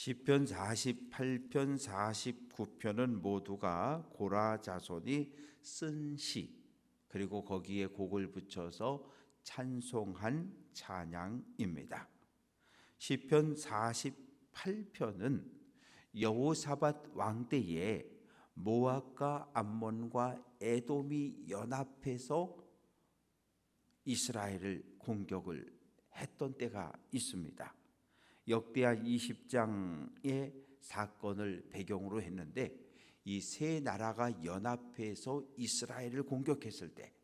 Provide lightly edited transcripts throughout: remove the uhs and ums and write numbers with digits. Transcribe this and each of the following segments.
시편 48편 49편은 모두가 고라 자손이 쓴 시, 그리고 거기에 곡을 붙여서 찬송한 찬양입니다. 시편 48편은 여호사밧 왕 때에 모압과 암몬과 에돔이 연합해서 이스라엘을 공격을 했던 때가 있습니다. 역대하 20장의 사건을 배경으로 했는데, 이 세 나라가 연합해서 이스라엘을 공격했을 때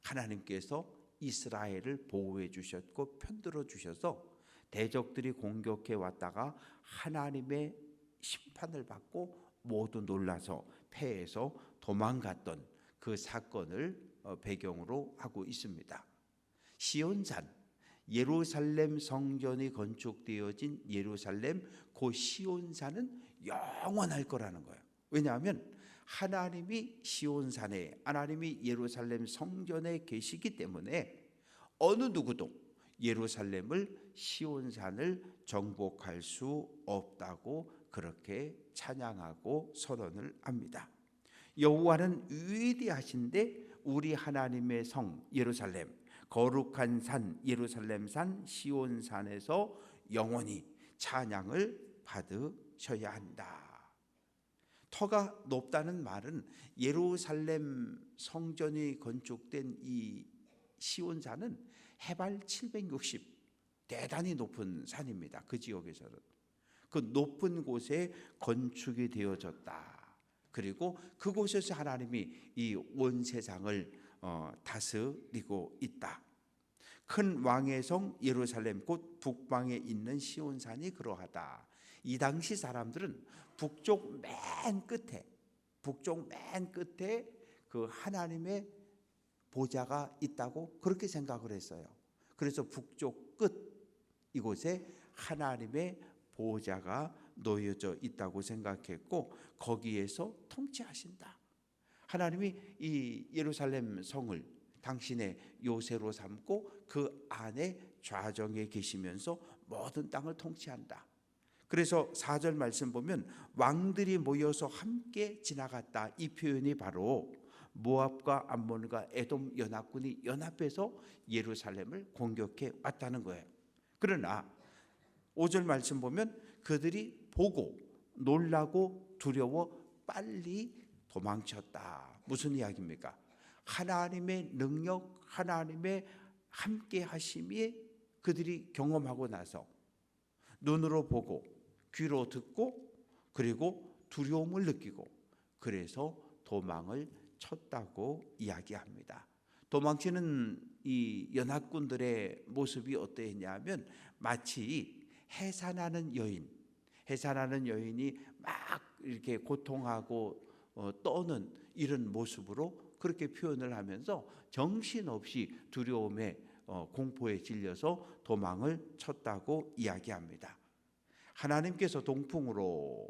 하나님께서 이스라엘을 보호해 주셨고 편들어 주셔서 대적들이 공격해 왔다가 하나님의 심판을 받고 모두 놀라서 패해서 도망갔던 그 사건을 배경으로 하고 있습니다. 시온산, 예루살렘 성전이 건축되어진 예루살렘, 그 시온산은 영원할 거라는 거예요. 왜냐하면 하나님이 시온산에, 하나님이 예루살렘 성전에 계시기 때문에 어느 누구도 예루살렘을, 시온산을 정복할 수 없다고 그렇게 찬양하고 선언을 합니다. 여호와는 위대하신데 우리 하나님의 성 예루살렘, 거룩한 산 예루살렘 산 시온산에서 영원히 찬양을 받으셔야 한다. 터가 높다는 말은 예루살렘 성전이 건축된 이 시온산은 해발 760, 대단히 높은 산입니다. 그 지역에서는 그 높은 곳에 건축이 되어졌다. 그리고 그곳에서 하나님이 이 온 세상을 다스리고 있다. 큰 왕의 성 예루살렘, 곧 북방에 있는 시온산이 그러하다. 이 당시 사람들은 북쪽 맨 끝에 그 하나님의 보좌가 있다고 그렇게 생각을 했어요. 그래서 북쪽 끝 이곳에 하나님의 보좌가 놓여져 있다고 생각했고, 거기에서 통치하신다. 하나님이 이 예루살렘 성을 당신의 요새로 삼고 그 안에 좌정에 계시면서 모든 땅을 통치한다. 그래서 4절 말씀 보면 왕들이 모여서 함께 지나갔다. 이 표현이 바로 모압과 암몬과 에돔 연합군이 연합해서 예루살렘을 공격해 왔다는 거예요. 그러나 5절 말씀 보면 그들이 보고 놀라고 두려워 빨리 도망쳤다. 무슨 이야기입니까? 하나님의 능력, 하나님의 함께 하심이 그들이 경험하고 나서 눈으로 보고 귀로 듣고 그리고 두려움을 느끼고 그래서 도망을 쳤다고 이야기합니다. 도망치는 이 연합군들의 모습이 어떠했냐면 마치 해산하는 여인이 막 이렇게 고통하고 떠는 이런 모습으로 그렇게 표현을 하면서 정신없이 두려움에 공포에 질려서 도망을 쳤다고 이야기합니다. 하나님께서 동풍으로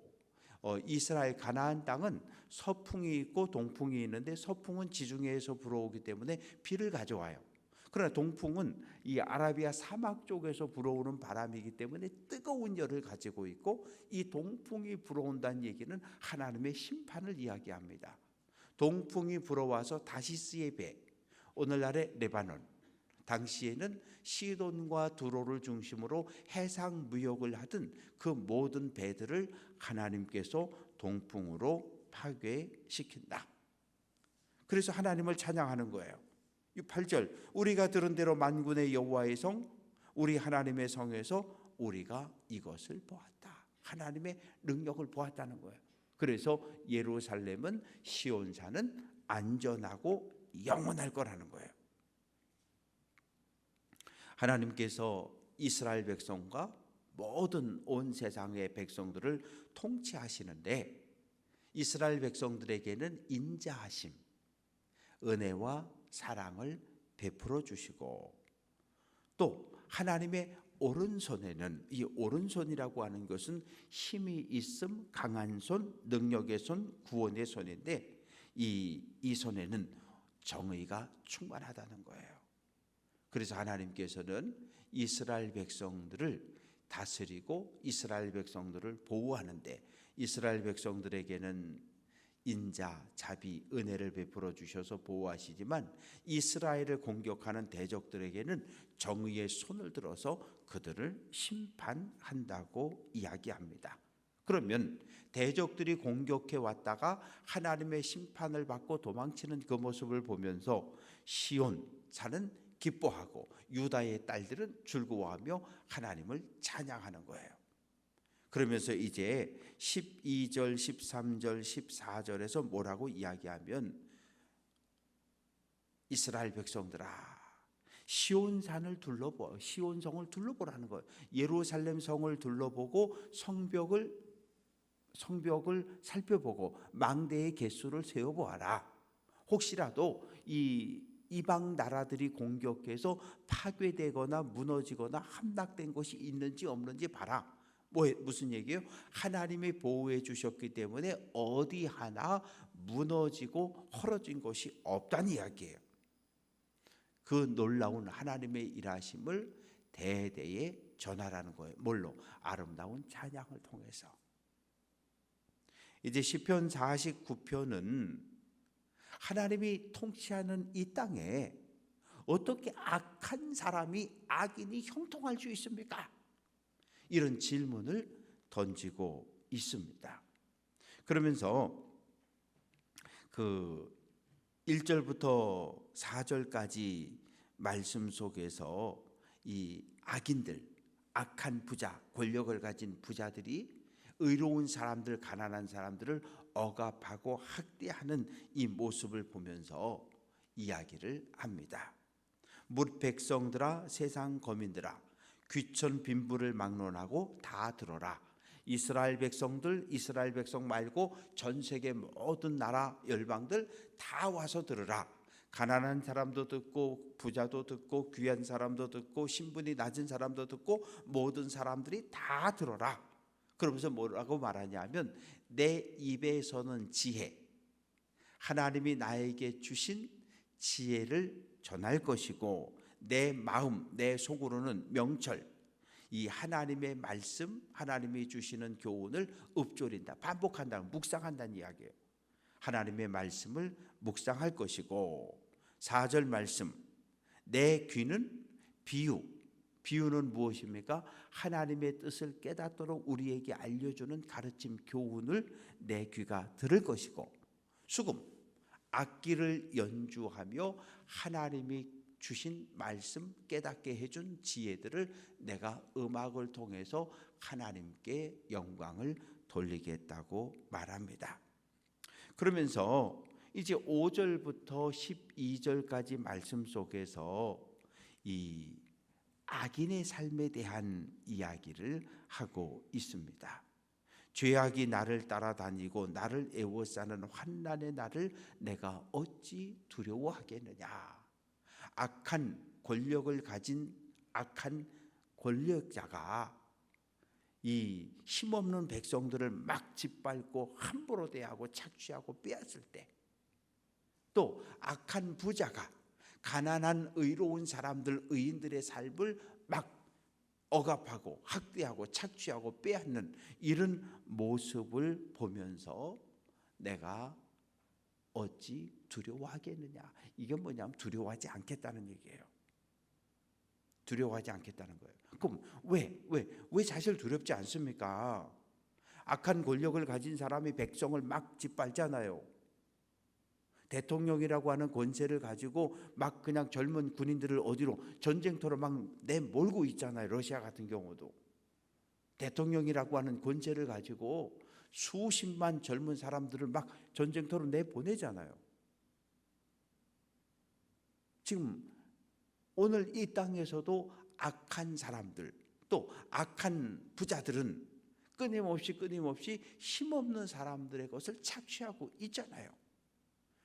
이스라엘 가나안 땅은 서풍이 있고 동풍이 있는데 서풍은 지중해에서 불어오기 때문에 비를 가져와요. 그러나 동풍은 이 아라비아 사막 쪽에서 불어오는 바람이기 때문에 뜨거운 열을 가지고 있고, 이 동풍이 불어온다는 얘기는 하나님의 심판을 이야기합니다. 동풍이 불어와서 다시스의 배, 오늘날의 레바논, 당시에는 시돈과 두로를 중심으로 해상 무역을 하던 그 모든 배들을 하나님께서 동풍으로 파괴시킨다. 그래서 하나님을 찬양하는 거예요. 8절, 우리가 들은 대로 만군의 여호와의 성, 우리 하나님의 성에서 우리가 이것을 보았다. 하나님의 능력을 보았다는 거예요. 그래서 예루살렘은, 시온산은 안전하고 영원할 거라는 거예요. 하나님께서 이스라엘 백성과 모든 온 세상의 백성들을 통치하시는데, 이스라엘 백성들에게는 인자하심, 은혜와 사랑을 베풀어 주시고, 또 하나님의 오른손에는, 이 오른손이라고 하는 것은 힘이 있음, 강한 손, 능력의 손, 구원의 손인데, 이 손에는 정의가 충만하다는 거예요. 그래서 하나님께서는 이스라엘 백성들을 다스리고 이스라엘 백성들을 보호하는데 이스라엘 백성들에게는 인자, 자비, 은혜를 베풀어 주셔서 보호하시지만 이스라엘을 공격하는 대적들에게는 정의의 손을 들어서 그들을 심판한다고 이야기합니다. 그러면 대적들이 공격해 왔다가 하나님의 심판을 받고 도망치는 그 모습을 보면서 시온 산은 기뻐하고 유다의 딸들은 즐거워하며 하나님을 찬양하는 거예요. 그러면서 이제 12절, 13절, 14절에서 뭐라고 이야기하면 이스라엘 백성들아 시온산을 둘러보, 시온성을 둘러보라는 거예요. 예루살렘 성을 둘러보고 성벽을 살펴보고 망대의 개수를 세어보아라. 혹시라도 이 이방 나라들이 공격해서 파괴되거나 무너지거나 함락된 곳이 있는지 없는지 봐라. 무슨 얘기예요? 하나님이 보호해 주셨기 때문에 어디 하나 무너지고 헐어진 것이 없다는 이야기예요. 그 놀라운 하나님의 일하심을 대대에 전하라는 거예요. 뭘로? 아름다운 찬양을 통해서. 이제 시편 49편은 하나님이 통치하는 이 땅에 어떻게 악한 사람이, 악인이 형통할 수 있습니까? 이런 질문을 던지고 있습니다. 그러면서 그 1절부터 4절까지 말씀 속에서 이 악인들, 악한 부자, 권력을 가진 부자들이 의로운 사람들, 가난한 사람들을 억압하고 학대하는 이 모습을 보면서 이야기를 합니다. 뭇 백성들아, 세상 거민들아, 귀천 빈부를 막론하고 다 들어라. 이스라엘 백성들, 이스라엘 백성 말고 전 세계 모든 나라 열방들 다 와서 들으라. 가난한 사람도 듣고 부자도 듣고 귀한 사람도 듣고 신분이 낮은 사람도 듣고 모든 사람들이 다 들어라. 그러면서 뭐라고 말하냐면 내 입에서는 지혜, 하나님이 나에게 주신 지혜를 전할 것이고 내 마음, 내 속으로는 명철, 이 하나님의 말씀, 하나님이 주시는 교훈을 읊조린다, 반복한다, 묵상한다는 이야기예요. 하나님의 말씀을 묵상할 것이고 4절 말씀, 내 귀는 비유는 무엇입니까? 하나님의 뜻을 깨닫도록 우리에게 알려주는 가르침, 교훈을 내 귀가 들을 것이고 수금, 악기를 연주하며 하나님이 주신 말씀 깨닫게 해준 지혜들을 내가 음악을 통해서 하나님께 영광을 돌리겠다고 말합니다. 그러면서 이제 5절부터 12절까지 말씀 속에서 이 악인의 삶에 대한 이야기를 하고 있습니다. 죄악이 나를 따라다니고 나를 애워싸는 환난의 날을 내가 어찌 두려워하겠느냐. 악한 권력을 가진 악한 권력자가 이 힘없는 백성들을 막 짓밟고 함부로 대하고 착취하고 빼앗을 때, 또 악한 부자가 가난한 의로운 사람들, 의인들의 삶을 막 억압하고 학대하고 착취하고 빼앗는 이런 모습을 보면서 내가 어찌 두려워하겠느냐. 이게 뭐냐면 두려워하지 않겠다는 얘기예요. 두려워하지 않겠다는 거예요. 그럼 왜 사실 두렵지 않습니까? 악한 권력을 가진 사람이 백성을 막 짓밟잖아요. 대통령이라고 하는 권세를 가지고 막 그냥 젊은 군인들을 어디로 전쟁터로 막 내몰고 있잖아요. 러시아 같은 경우도 대통령이라고 하는 권세를 가지고 수십만 젊은 사람들을 막 전쟁터로 내보내잖아요. 지금 오늘 이 땅에서도 악한 사람들, 또 악한 부자들은 끊임없이 힘없는 자람들의 것을 착취하고 있잖아요.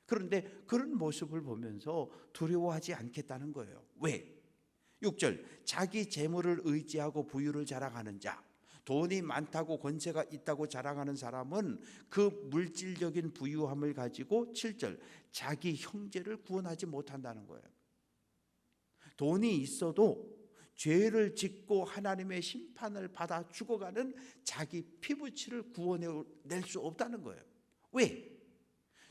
그런데 그런 모습을 보면서 두려워하지 않겠다는 거예요. 왜? 6절, 자기 재물을 의지하고 부유를 자랑하는 자, 돈이 많다고 권세가 있다고 자랑하는 사람은 그 물질적인 부유함을 가지고 7절, 자기 형제를 구원하지 못한다는 거예요. 돈이 있어도 죄를 짓고 하나님의 심판을 받아 죽어가는 자기 피부치를 구원해낼 수 없다는 거예요. 왜?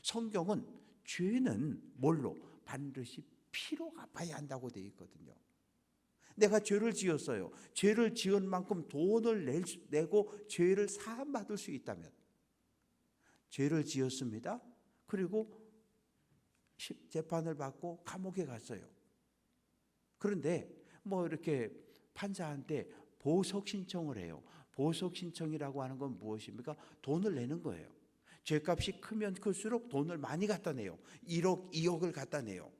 성경은 죄는 뭘로? 반드시 피로 갚아야 한다고 되어 있거든요. 내가 죄를 지었어요. 죄를 지은 만큼 돈을 내고 죄를 사함받을 수 있다면, 죄를 지었습니다. 그리고 재판을 받고 감옥에 갔어요. 그런데 뭐 이렇게 판사한테 보석 신청을 해요. 보석 신청이라고 하는 건 무엇입니까? 돈을 내는 거예요. 죄값이 크면 클수록 돈을 많이 갖다 내요. 1억, 2억을 갖다 내요.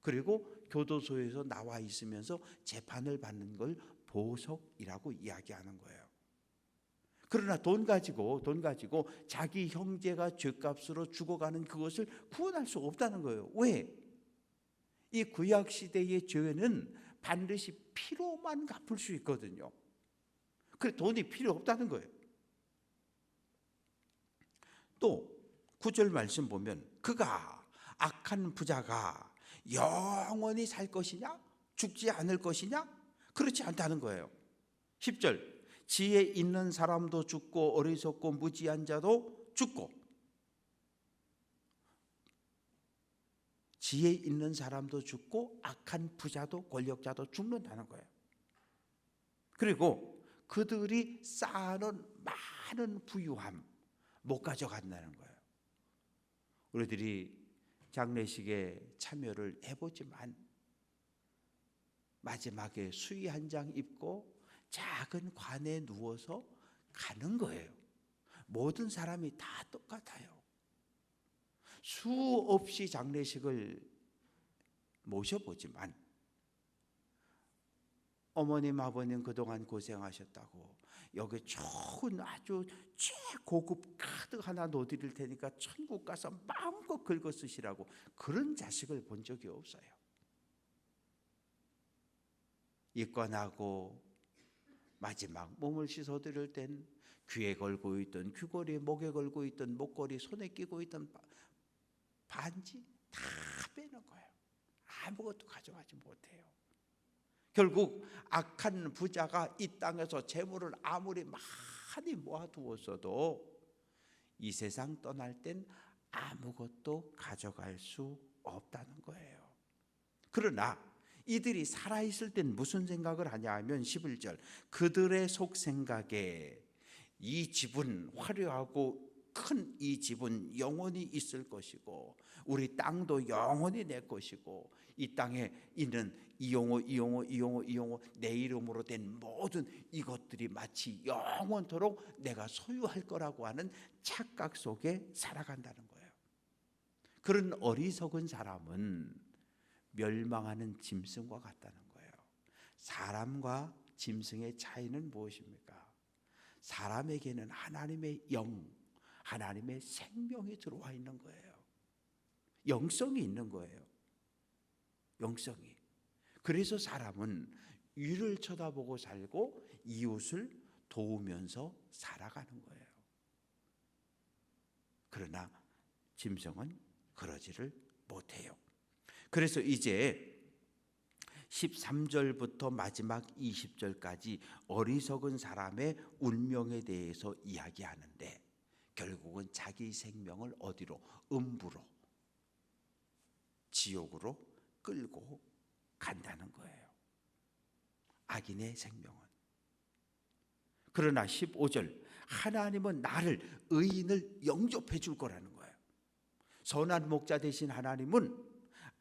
그리고 교도소에서 나와 있으면서 재판을 받는 걸 보석이라고 이야기하는 거예요. 그러나 돈 가지고 자기 형제가 죄값으로 죽어가는 그것을 구원할 수 없다는 거예요. 왜? 이 구약 시대의 죄는 반드시 피로만 갚을 수 있거든요. 그래 돈이 필요 없다는 거예요. 또 9절 말씀 보면 그가 악한 부자가 영원히 살 것이냐? 죽지 않을 것이냐? 그렇지 않다는 거예요. 10절 지혜 있는 사람도 죽고 어리석고 무지한 자도 죽고, 지혜 있는 사람도 죽고 악한 부자도 권력자도 죽는다는 거예요. 그리고 그들이 쌓아놓은 많은 부유함 못 가져간다는 거예요. 우리들이 장례식에 참여를 해보지만 마지막에 수의 한 장 입고 작은 관에 누워서 가는 거예요. 모든 사람이 다 똑같아요. 수없이 장례식을 모셔보지만 어머님 아버님 그동안 고생하셨다고 여기 좋은 아주 최고급 카드 하나 넣어드릴 테니까 천국 가서 마음껏 긁어 쓰시라고 그런 자식을 본 적이 없어요. 입관하고 마지막 몸을 씻어드릴 땐 귀에 걸고 있던 귀걸이, 목에 걸고 있던 목걸이, 손에 끼고 있던 반지 다 빼는 거예요. 아무것도 가져가지 못해요. 결국 악한 부자가 이 땅에서 재물을 아무리 많이 모아두었어도 이 세상 떠날 땐 아무것도 가져갈 수 없다는 거예요. 그러나 이들이 살아있을 땐 무슨 생각을 하냐 하면 11절 그들의 속생각에 이 집은 화려하고 큰 이 집은 영원히 있을 것이고 우리 땅도 영원히 내 것이고 이 땅에 있는 이용호 내 이름으로 된 모든 이것들이 마치 영원토록 내가 소유할 거라고 하는 착각 속에 살아간다는 거예요. 그런 어리석은 사람은 멸망하는 짐승과 같다는 거예요. 사람과 짐승의 차이는 무엇입니까? 사람에게는 하나님의 영, 하나님의 생명이 들어와 있는 거예요. 영성이 있는 거예요. 영성이. 그래서 사람은 위를 쳐다보고 살고 이웃을 도우면서 살아가는 거예요. 그러나 짐승은 그러지를 못해요. 그래서 이제 13절부터 마지막 20절까지 어리석은 사람의 운명에 대해서 이야기하는데 결국은 자기 생명을 어디로? 음부로, 지옥으로 끌고 간다는 거예요. 악인의 생명은. 그러나 15절 하나님은 나를 의인을 영접해 줄 거라는 거예요. 선한 목자 되신 하나님은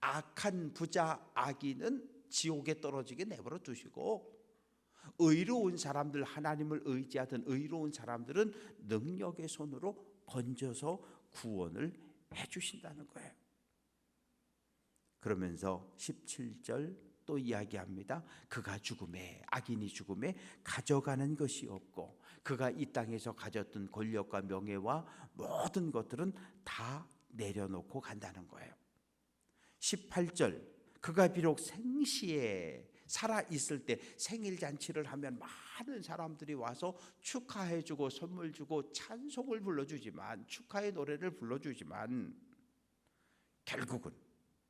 악한 부자 악인은 지옥에 떨어지게 내버려 두시고 의로운 사람들, 하나님을 의지하던 의로운 사람들은 능력의 손으로 건져서 구원을 해 주신다는 거예요. 그러면서 17절 또 이야기합니다. 그가 죽음에, 악인이 죽음에 가져가는 것이 없고 그가 이 땅에서 가졌던 권력과 명예와 모든 것들은 다 내려놓고 간다는 거예요. 18절 그가 비록 생시에 살아있을 때 생일잔치를 하면 많은 사람들이 와서 축하해주고 선물 주고 찬송을 불러주지만, 축하의 노래를 불러주지만 결국은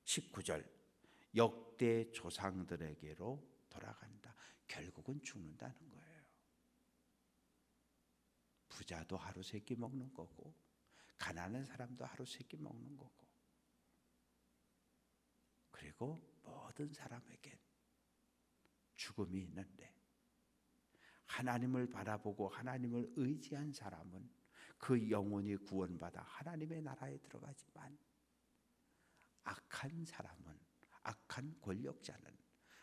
19절 역대 조상들에게로 돌아간다. 결국은 죽는다는 거예요. 부자도 하루 세 끼 먹는 거고 가난한 사람도 하루 세 끼 먹는 거고, 그리고 모든 사람에겐 죽음이 있는데 하나님을 바라보고 하나님을 의지한 사람은 그 영혼이 구원받아 하나님의 나라에 들어가지만, 악한 사람은, 악한 권력자는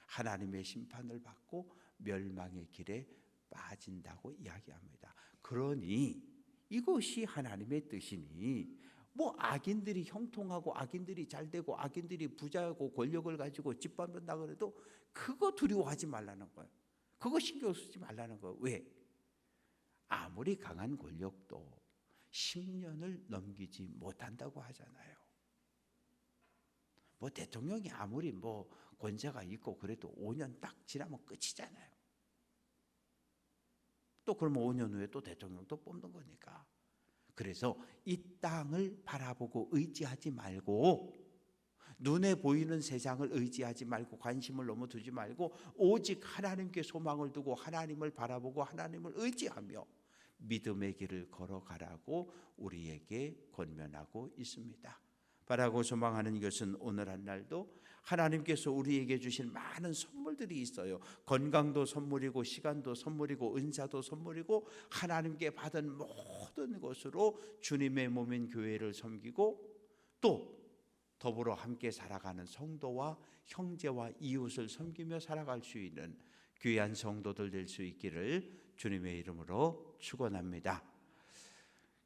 하나님의 심판을 받고 멸망의 길에 빠진다고 이야기합니다. 그러니 이것이 하나님의 뜻이니 뭐 악인들이 형통하고 악인들이 잘되고 악인들이 부자고 권력을 가지고 짓밟는다 그래도 그거 두려워하지 말라는 거예요. 그거 신경 쓰지 말라는 거예요. 왜? 아무리 강한 권력도 10년을 넘기지 못한다고 하잖아요. 뭐 대통령이 아무리 뭐 권세가 있고 그래도 5년 딱 지나면 끝이잖아요. 또 그러면 5년 후에 또 대통령 또 뽑는 거니까. 그래서 이 땅을 바라보고 의지하지 말고, 눈에 보이는 세상을 의지하지 말고 관심을 너무 두지 말고 오직 하나님께 소망을 두고 하나님을 바라보고 하나님을 의지하며 믿음의 길을 걸어가라고 우리에게 권면하고 있습니다. 바라고 소망하는 것은 오늘 한 날도 하나님께서 우리에게 주신 많은 선물들이 있어요. 건강도 선물이고 시간도 선물이고 은사도 선물이고 하나님께 받은 모든 것으로 주님의 몸인 교회를 섬기고 또 더불어 함께 살아가는 성도와 형제와 이웃을 섬기며 살아갈 수 있는 귀한 성도들 될 수 있기를 주님의 이름으로 축원합니다.